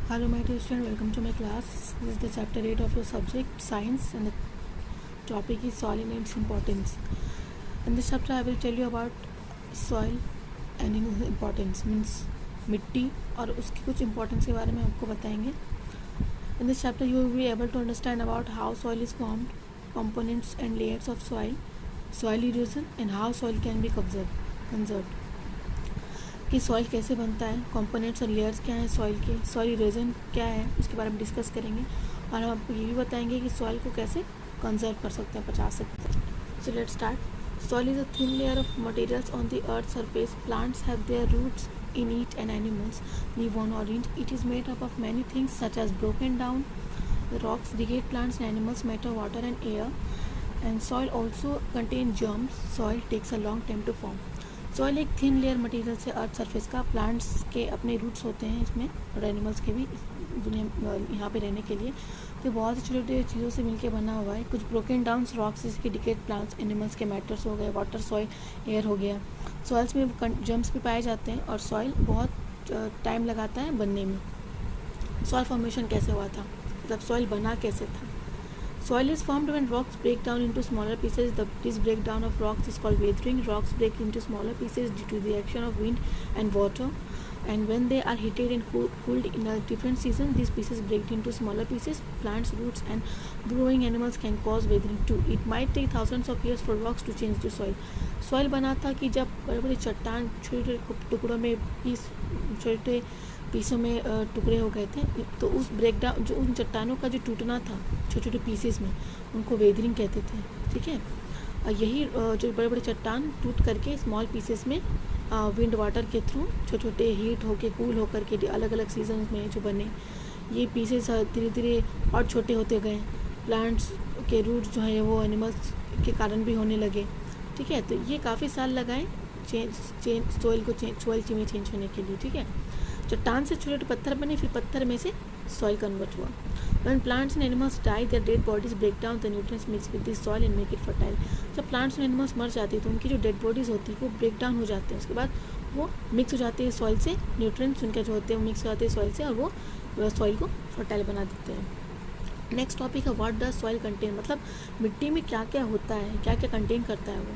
Hello my dear student, welcome to my class. This is the chapter 8 of your subject science and the topic is soil and its importance. In this chapter I will tell you about soil and its importance means मिट्टी और उसकी कुछ importance के बारे में आपको बताएंगे. In this chapter you will be able to understand about how soil is formed, components and layers of soil, soil erosion and how soil can be conserved. कि सॉइल कैसे बनता है, कंपोनेंट्स और लेयर्स क्या हैं सॉइल के, soil erosion क्या है उसके बारे में डिस्कस करेंगे और हम आपको ये भी बताएंगे कि सॉइल को कैसे कंजर्व कर सकते हैं, बचा सकते हैं. So let's start. Soil is a thin layer of materials on the earth surface. Plants have their roots in it and animals live on or in. It is made up of many things such as broken down rocks, decayed plants and animals, matter, water and air. And soil also contains germs. Soil takes a long time to form. Soil एक thin layer material से earth surface का. Plants के अपने roots होते हैं इसमें और animals के भी दुनिया यहाँ पे रहने के लिए. तो बहुत ही छोटे छोटे चीज़ों से मिलके बना हुआ है. कुछ ब्रोकन डाउन्स रॉक्स जैसे कि डिकेड प्लांट्स, एनिमल्स के मैटर्स हो गए, वाटर, सॉइल, एयर हो गया. सॉइल्स में जम्स भी पाए जाते हैं और सॉइल बहुत टाइम लगाता है बनने में. सॉइल फॉर्मेशन कैसे हुआ था, मतलब सॉइल बना कैसे था. Soil is formed when rocks break down into smaller pieces. This breakdown of rocks is called weathering. Rocks break into smaller pieces due to the action of wind and water. And when they are heated and cooled in a different season, these pieces break into smaller pieces. Plants, roots, and growing animals can cause weathering too. It might take thousands of years for rocks to change to soil. Soil बना था कि जब बड़े बड़े चट्टान छोटे टुकड़ों में छोटे पीसों में टुकड़े हो गए थे, तो उस ब्रेकडाउन जो उन चट्टानों का जो टूटना था छोटे छोटे पीसेस में, उनको वेदरिंग कहते थे. ठीक है. और यही जो बड़े बड़े चट्टान टूट करके स्मॉल पीसेस में विंड वाटर के थ्रू छोटे छोटे हीट होके कूल होकर के अलग अलग सीजन में जो बने, ये पीसेस धीरे धीरे और छोटे होते गए. प्लांट्स के रूट जो है वो एनिमल्स के कारण भी होने लगे. ठीक है. तो ये काफ़ी साल लगाए सॉइल में चेंज होने के लिए. ठीक है. चट्टान से छोटे छोटे पत्थर बने, फिर पत्थर में से सॉइल कन्वर्ट हुआ. When plants and animals die, their dead bodies break down the nutrients mixed with the soil and make it fertile. जब प्लांट्स और एनिमल्स मर जाते हैं तो उनकी जो डेड बॉडीज़ होती है वो ब्रेक डाउन हो जाते हैं. उसके बाद वो मिक्स हो जाते हैं सॉइल से. न्यूट्रिएंट्स उनके जो होते हैं वो मिक्स हो जाते हैं सॉइल से और वो सॉइल को फर्टाइल बना देते हैं. नेक्स्ट टॉपिक है व्हाट डज सॉइल कंटेन, मतलब मिट्टी में क्या क्या होता है, क्या क्या कंटेन करता है वो.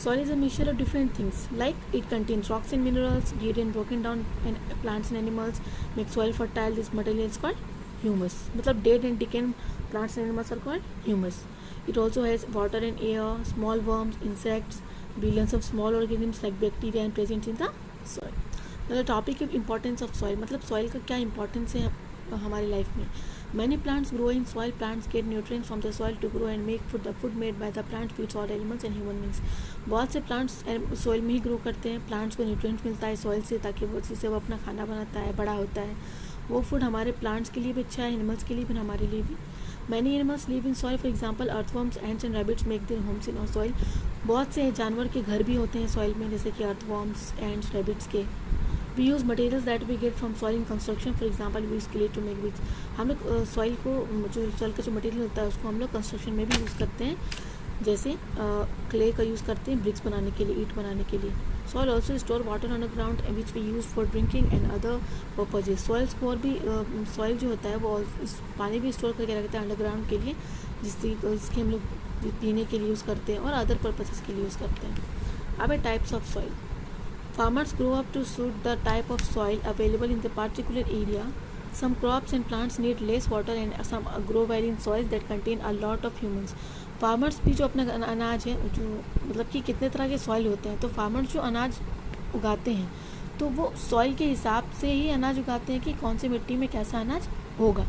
Soil is a mixture of different things, like it contains rocks and minerals, dead and broken down and plants and animals make soil fertile. This material is called humus. मतलब dead and decayed plants and animals are called humus. It also has water and air, small worms, insects, billions of small organisms like bacteria and present in the soil. The topic of importance of soil, मतलब soil का क्या importance है हमारी life में. Many plants grow in soil. Plants get nutrients from the soil to grow and make food. The food made by the plants feeds all animals and human beings. बहुत से plants soil में ही grow करते हैं. Plants को nutrients मिलता है soil से ताकि वो जिससे वो अपना खाना बनाता है, बड़ा होता है. वो फूड हमारे प्लांट्स के लिए भी अच्छा है, एनिमल्स के लिए भी, हमारे लिए भी. Many animals live in soil. For example earthworms, ants and rabbits make their homes in our soil. बहुत से जानवर के घर भी होते हैं सॉइल में, जैसे कि अर्थवर्म्स, एंड्स, रैबिट्स के. We use materials that we get from soil in construction. For example we use clay to make bricks. हम लोग सॉइल को, जो सॉइल का जो मटेरियल होता है उसको हम लोग कंस्ट्रक्शन में भी यूज़ करते हैं. जैसे क्ले का यूज़ करते हैं ब्रिक्स बनाने के लिए, ईंट बनाने के लिए. Soil also store water on the ground which we use for drinking and other purposes. Soils को और भी सॉइल जो होता है वो पानी भी स्टोर करके रखता है अंडरग्राउंड के लिए, जिसके हम लोग पीने के लिए यूज़ करते हैं और अदर पर्पजेज़ के लिए यूज़ करते हैं. अब है types of soil. Farmers grow up to suit the type of soil available in the particular area. Some crops and plants need less water and some grow well in soils that contain a lot of humans. Farmers भी जो अपना अनाज है, जो मतलब कि कितने तरह के सॉइल होते हैं, तो फार्मर्स जो अनाज उगाते हैं तो वो सॉइल के हिसाब से ही अनाज उगाते हैं कि कौन सी मिट्टी में कैसा अनाज होगा.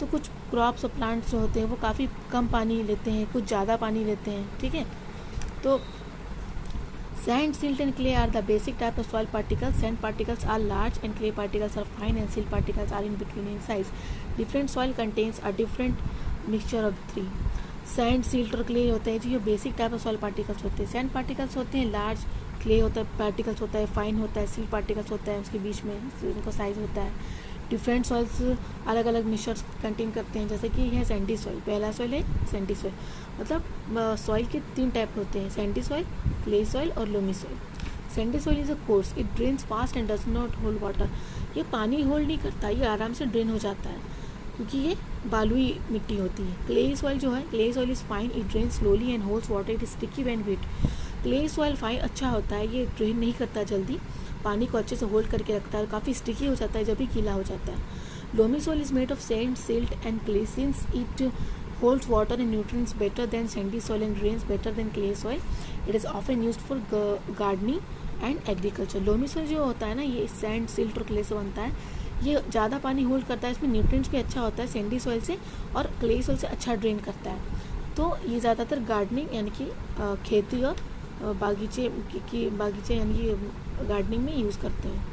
तो कुछ क्रॉप्स और प्लांट्स जो होते हैं वो काफ़ी कम पानी लेते हैं, कुछ ज़्यादा पानी लेते हैं. ठीक है. तो sand, silt and clay are the basic type of soil particles. Sand particles are large and clay particles are fine and silt particles are in between in size. Different soil contains a different mixture of three. Sand, silt और clay होते हैं जो basic type of soil particles होते हैं. Sand particles होते हैं large, clay होता है पार्टिकल्स होता है, फाइन होता है, सिल्ट पार्टिकल्स होता है उसके बीच में उनका साइज होता है. डिफरेंट सॉइल्स अलग अलग मिक्सचर्स कंटेन करते हैं. जैसे कि है सैंडी सॉइल. पहला सॉइल है सैंडी सॉइल, मतलब सॉइल के 3 टाइप होते हैं, सैंडी सॉइल, क्ले सॉइल और loamy soil. Sandy soil is a course, it drains fast and does not hold water. ये पानी होल्ड नहीं करता, ये आराम से ड्रेन हो जाता है क्योंकि ये बालुई मिट्टी होती है। क्ले सॉइल जो है, clay soil is fine, it drain slowly and holds water, it is sticky when wet. Clay soil fine अच्छा होता है, ये ड्रेन नहीं करता जल्दी, पानी को अच्छे से होल्ड करके रखता है, काफ़ी स्टिकी हो जाता है जब भी गीला हो जाता है। Loamy soil is made of sand, silt and clay, since it holds water and nutrients better than sandy soil and drains better than clay soil. It is often used for gardening and agriculture. Loamy soil जो होता है ना, ये sand, silt और clay से बनता है, ये ज़्यादा पानी होल्ड करता है, इसमें न्यूट्रिएंट्स भी अच्छा होता है सैंडी सॉइल से, और क्ले सॉइल से अच्छा ड्रेन करता है। तो ये ज़्यादातर गार्डनिंग यानी कि खेती और बागीचे यानी कि गार्डनिंग में यूज़ करते हैं।